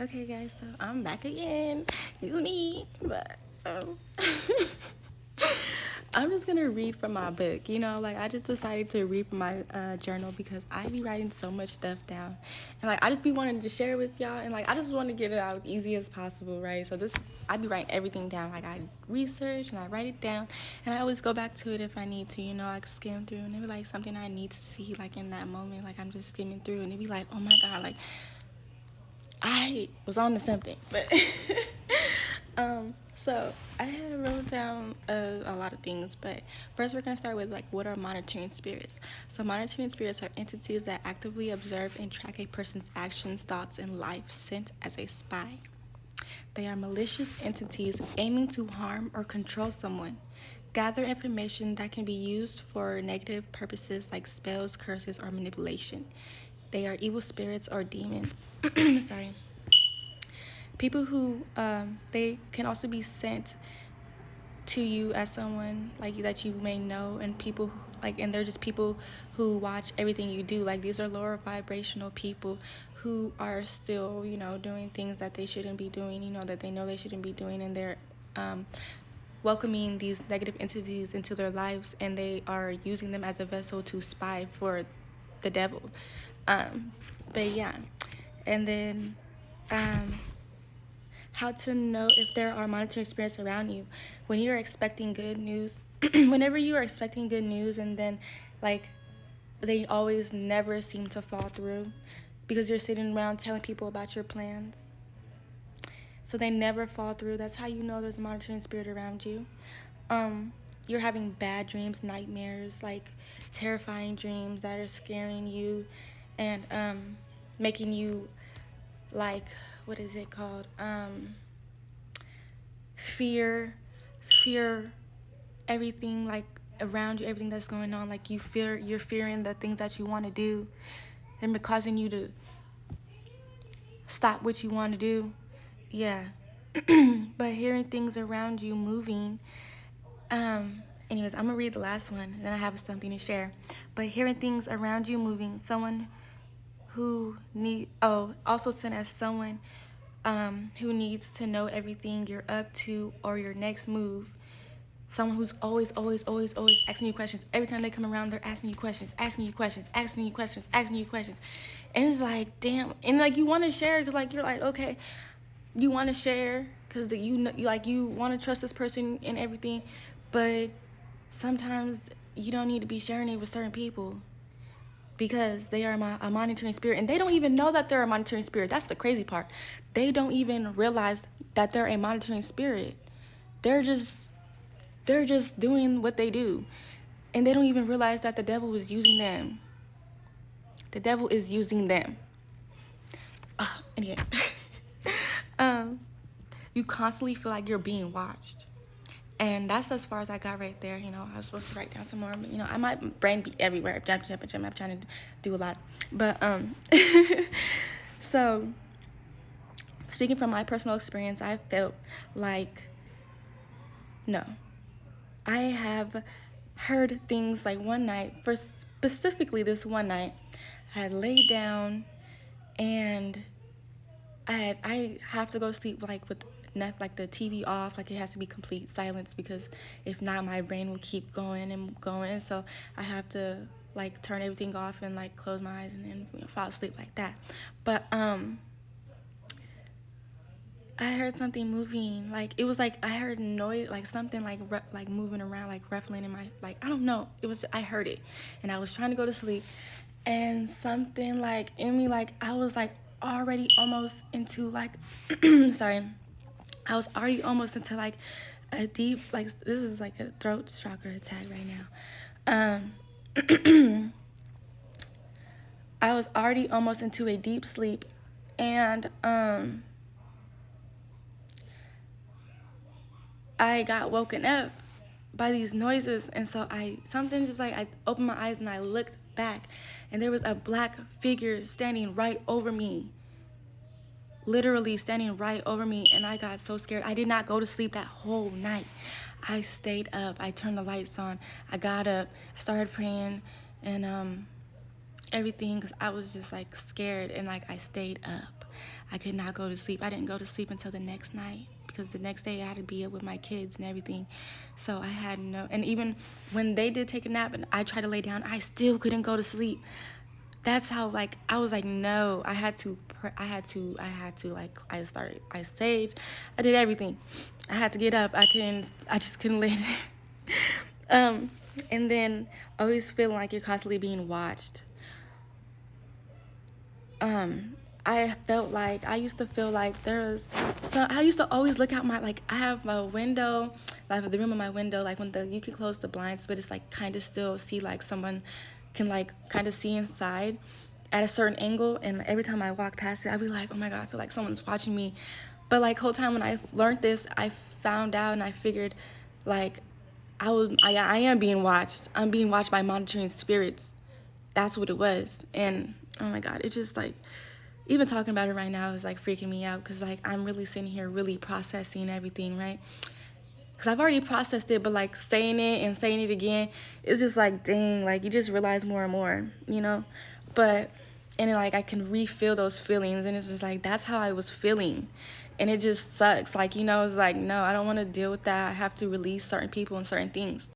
Okay, guys, so I'm back again. It's me, but I'm just gonna read from my book. Like I just decided to read from my journal because I be writing so much stuff down, and like I just be wanting to share it with y'all, and like I just want to get it out as easy as possible, right? So I be writing everything down. Like I research and I write it down, and I always go back to it if I need to. Like skim through, and it be like something I need to see, like in that moment. Like I'm just skimming through, and it be like, oh my god, like I was on to something, but so I had wrote down a lot of things, but first we're gonna start with like what are monitoring spirits. So monitoring spirits are entities that actively observe and track a person's actions, thoughts, and life, sent as a spy. They are malicious entities aiming to harm or control someone. Gather information that can be used for negative purposes like spells, curses, or manipulation. They are evil spirits or demons. Sorry. People who they can also be sent to you as someone like that you may know, and people and they're just people who watch everything you do. Like these are lower vibrational people who are still doing things that they shouldn't be doing, that they know they shouldn't be doing, and they're welcoming these negative entities into their lives, and they are using them as a vessel to spy for the devil. But yeah, and then how to know if there are monitoring spirits around you. When you're expecting good news, whenever you are expecting good news, and then like they always never seem to fall through because you're sitting around telling people about your plans. So they never fall through. That's how you know there's a monitoring spirit around you. You're having bad dreams, nightmares, like terrifying dreams that are scaring you and making you like, what is it called? Fear everything like around you, everything that's going on. Like you're fearing the things that you want to do, and causing you to stop what you want to do. Yeah. But hearing things around you moving. Anyways, I'm gonna read the last one, and then I have something to share. But hearing things around you moving, someone who also sent as someone who needs to know everything you're up to or your next move. Someone who's always asking you questions. Every time they come around, they're asking you questions. And it's like, damn. And like you want to share because like you're like, okay, you want to share because you want to trust this person and everything, but sometimes you don't need to be sharing it with certain people because they are a monitoring spirit, and they don't even know that they're a monitoring spirit. That's the crazy part. They don't even realize that they're a monitoring spirit. They're just doing what they do, and they don't even realize that the devil is using them. The devil is using them. Anyways, you constantly feel like you're being watched. And that's as far as I got right there. I was supposed to write down some more, but I might brain be everywhere. I'm trying to do a lot. But so speaking from my personal experience, I felt like no. I have heard things like one night, for specifically this one night, I had laid down and I have to go to sleep like with the TV off, like it has to be complete silence because if not my brain will keep going and going. So I have to like turn everything off and like close my eyes and then fall asleep like that. But I heard something moving, like it was like I heard noise, like something like moving around, like ruffling in my, like I don't know, I heard it, and I was trying to go to sleep, and something like in me, like I was like already almost into like sorry, I was already almost into like a deep, like this is like a throat chakra attack right now. I was already almost into a deep sleep, and I got woken up by these noises, and so I opened my eyes and I looked back, and there was a black figure standing right over me, literally standing right over me, and I got so scared. I did not go to sleep that whole night. I stayed up. I turned the lights on. I got up. I started praying, and everything because I was just like scared, and like I stayed up. I could not go to sleep. I didn't go to sleep until the next night because the next day I had to be up with my kids and everything. So I had no, and even when they did take a nap and I tried to lay down, I still couldn't go to sleep. That's how, like, I was like, no, I staged, I did everything. I had to get up. I just couldn't lay there. And then always feeling like you're constantly being watched. I used to feel like there was, so I used to always look out like, I have a window, like the room of my window, like you can close the blinds, but it's like kind of still see like someone can like kind of see inside at a certain angle. And every time I walk past it, I'd be like, oh my God, I feel like someone's watching me. But like whole time when I learned this, I found out and I figured like I am being watched. I'm being watched by monitoring spirits. That's what it was. And oh my God, it's just like, even talking about it right now is like freaking me out because like I'm really sitting here really processing everything, right? Because I've already processed it, but like saying it and saying it again, it's just like, dang, like you just realize more and more, you know? But, and like I can re-feel those feelings, and it's just like, that's how I was feeling. And it just sucks. Like, you know, it's like, no, I don't want to deal with that. I have to release certain people and certain things.